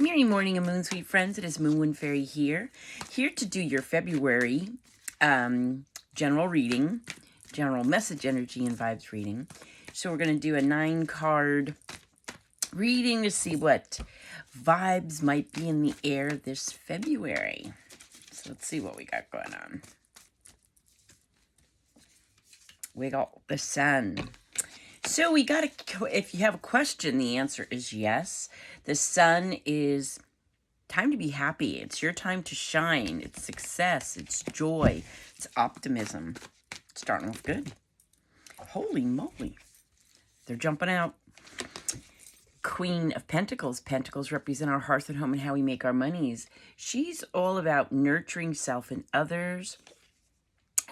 Merry morning and moon, sweet friends. It is Moonwind Fairy here to do your February general reading, general message, energy, and vibes reading. So we're going to do a 9-card reading to see what vibes might be in the air this February. So let's see what we got going on. We got the Sun. So we got to, if you have a question, the answer is yes. The Sun is time to be happy. It's your time to shine. It's success. It's joy. It's optimism. Starting off good. Holy moly. They're jumping out. Queen of Pentacles. Pentacles represent our hearth and home and how we make our monies. She's all about nurturing self and others.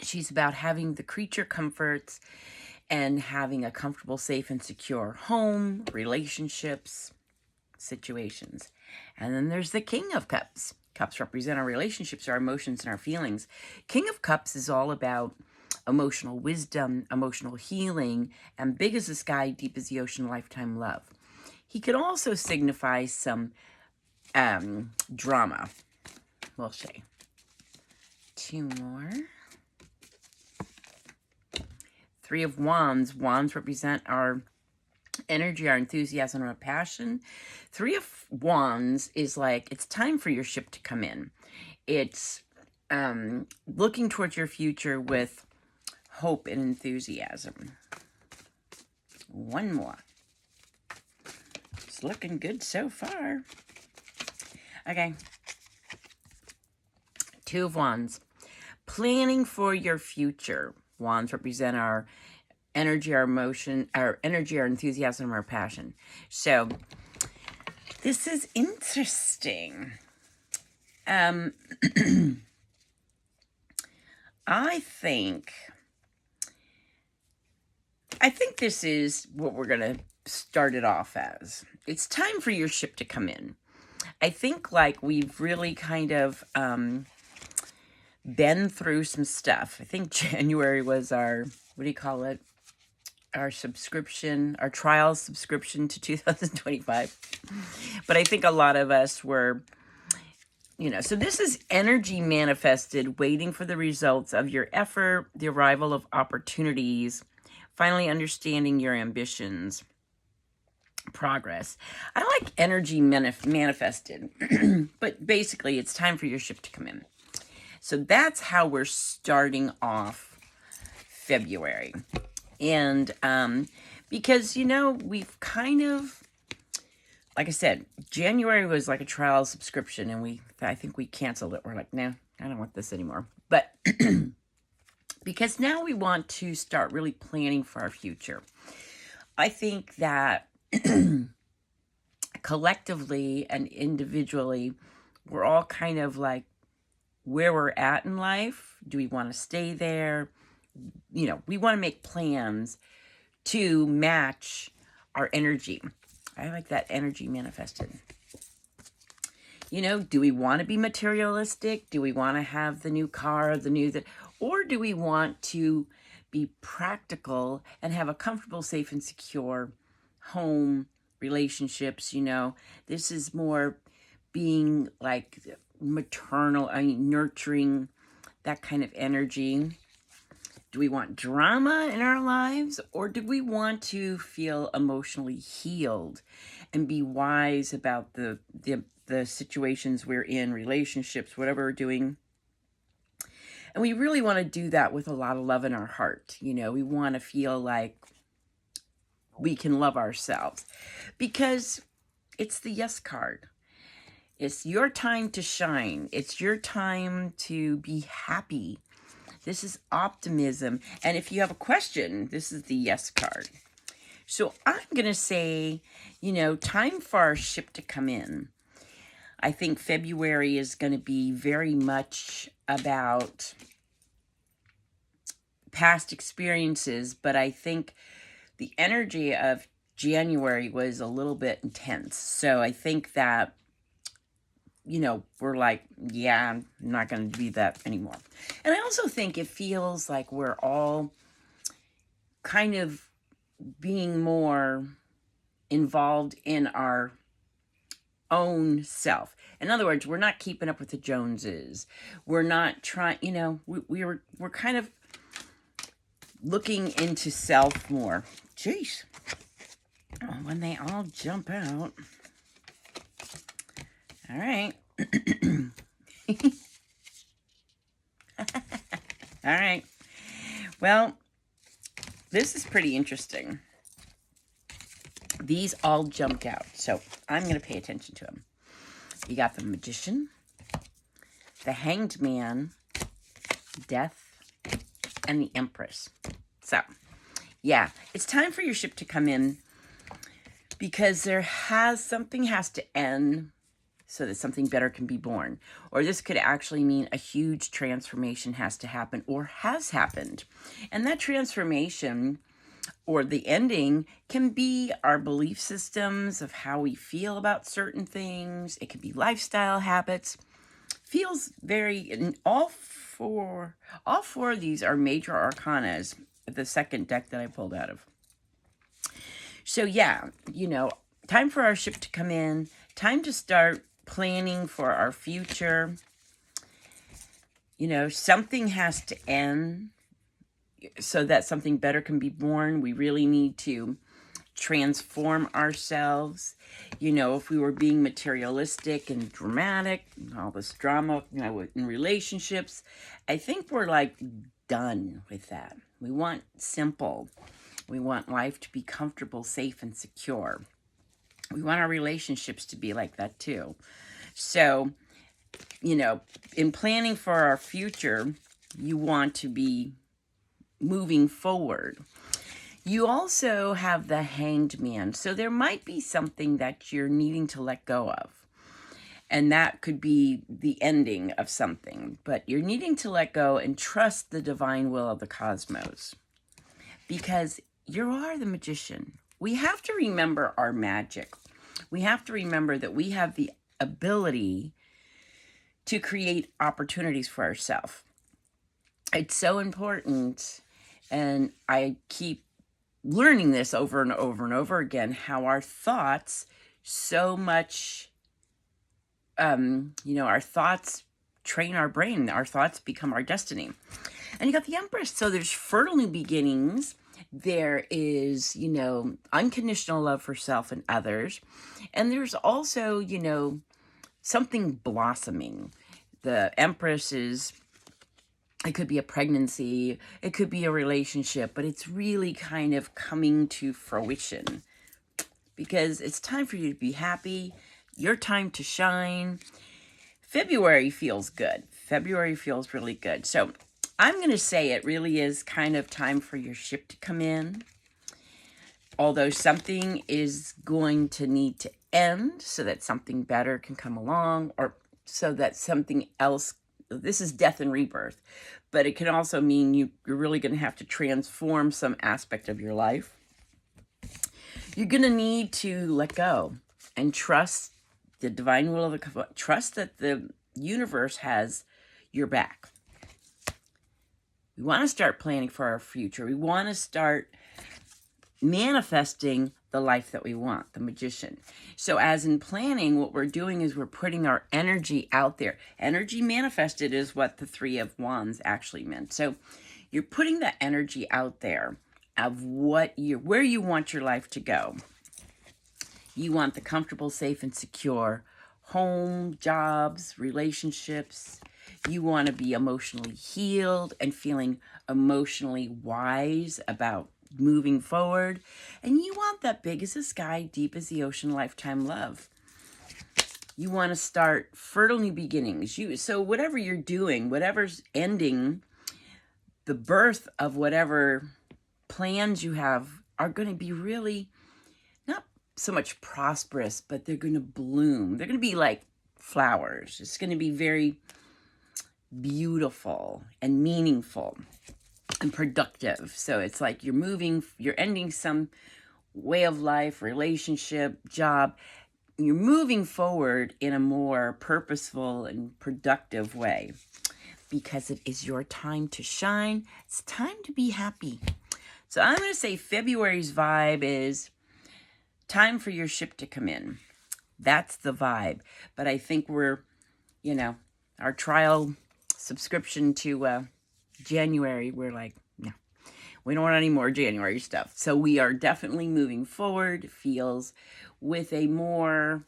She's about having the creature comforts and having a comfortable, safe, and secure home, relationships, situations. And then there's the King of Cups. Cups represent our relationships, our emotions, and our feelings. King of Cups is all about emotional wisdom, emotional healing, and big as the sky, deep as the ocean, lifetime love. He could also signify some drama. We'll see. 2 more. 3 of Wands. Wands represent our energy, our enthusiasm, our passion. 3 of Wands is like, it's time for your ship to come in. It's looking towards your future with hope and enthusiasm. 1 more. It's looking good so far. Okay. 2 of Wands. Planning for your future. Wands represent our energy, our emotion, our energy, our enthusiasm, our passion. So this is interesting. I think this is what we're going to start it off as. It's time for your ship to come in. I think like we've really kind of been through some stuff. I think January was our, what do you call it? Our subscription, our trial subscription to 2025. But I think a lot of us were, so this is energy manifested, waiting for the results of your effort, the arrival of opportunities, finally understanding your ambitions, progress. I like energy manifested, but basically it's time for your ship to come in. So that's how we're starting off February. And because, we've kind of, like I said, January was like a trial subscription, and I think we canceled it. We're like, no, I don't want this anymore. But because now we want to start really planning for our future. I think that collectively and individually, we're all kind of like where we're at in life. Do we want to stay there? We want to make plans to match our energy. I like that energy manifested. Do we want to be materialistic? Do we want to have the new car, or do we want to be practical and have a comfortable, safe, and secure home, relationships? This is more being like maternal, nurturing, that kind of energy. Do we want drama in our lives, or do we want to feel emotionally healed and be wise about the situations we're in, relationships, whatever we're doing? And we really want to do that with a lot of love in our heart. We want to feel like we can love ourselves, because it's the yes card. It's your time to shine. It's your time to be happy. This is optimism. And if you have a question, this is the yes card. So I'm going to say, time for our ship to come in. I think February is going to be very much about past experiences, but I think the energy of January was a little bit intense. So I think that we're like, yeah, I'm not going to be that anymore. And I also think it feels like we're all kind of being more involved in our own self. In other words, we're not keeping up with the Joneses. We're not trying, we're kind of looking into self more. Jeez. Oh, when they all jump out. All right. All right. Well, this is pretty interesting. These all jumped out, so I'm going to pay attention to them. You got the Magician, the Hanged Man, Death, and the Empress. So, yeah, it's time for your ship to come in because something has to end so that something better can be born. Or this could actually mean a huge transformation has to happen or has happened. And that transformation or the ending can be our belief systems of how we feel about certain things. It could be lifestyle habits. Feels very, and all four of these are major arcanas, the second deck that I pulled out of. So yeah, time for our ship to come in, time to start planning for our future. Something has to end so that something better can be born. We really need to transform ourselves. If we were being materialistic and dramatic, and all this drama, in relationships, I think we're like done with that. We want simple. We want life to be comfortable, safe, and secure. We want our relationships to be like that too. So, in planning for our future, you want to be moving forward. You also have the Hanged Man. So there might be something that you're needing to let go of. And that could be the ending of something. But you're needing to let go and trust the divine will of the cosmos. Because you are the Magician. We have to remember our magic. We have to remember that we have the ability to create opportunities for ourselves. It's so important. And I keep learning this over and over and over again, how our thoughts so much, our thoughts train our brain. Our thoughts become our destiny. And you got the Empress. So there's fertile new beginnings. There is, unconditional love for self and others. And there's also, something blossoming. The Empress is, it could be a pregnancy, it could be a relationship, but it's really kind of coming to fruition because it's time for you to be happy, your time to shine. February feels good. February feels really good. So I'm going to say it really is kind of time for your ship to come in. Although something is going to need to end so that something better can come along, or so that something else. This is death and rebirth, but it can also mean you're really going to have to transform some aspect of your life. You're going to need to let go and trust the divine will of trust that the universe has your back. We want to start planning for our future. We want to start manifesting the life that we want, the Magician. So as in planning, what we're doing is we're putting our energy out there. Energy manifested is what the Three of Wands actually meant. So you're putting that energy out there of where you want your life to go. You want the comfortable, safe, and secure home, jobs, relationships. You want to be emotionally healed and feeling emotionally wise about moving forward. And you want that big as the sky, deep as the ocean, lifetime love. You want to start fertile new beginnings. So whatever you're doing, whatever's ending, the birth of whatever plans you have are going to be really not so much prosperous, but they're going to bloom. They're going to be like flowers. It's going to be very beautiful and meaningful and productive. So it's like you're ending some way of life, relationship, job. You're moving forward in a more purposeful and productive way because it is your time to shine. It's time to be happy. So I'm going to say February's vibe is time for your ship to come in. That's the vibe. But I think we're, our trial subscription to January, we're like, no, we don't want any more January stuff. So we are definitely moving forward, feels, with a more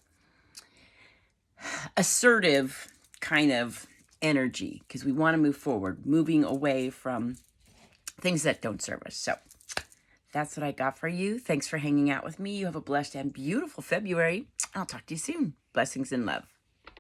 assertive kind of energy, because we want to move forward, moving away from things that don't serve us. So that's what I got for you. Thanks for hanging out with me. You have a blessed and beautiful February. I'll talk to you soon. Blessings and love.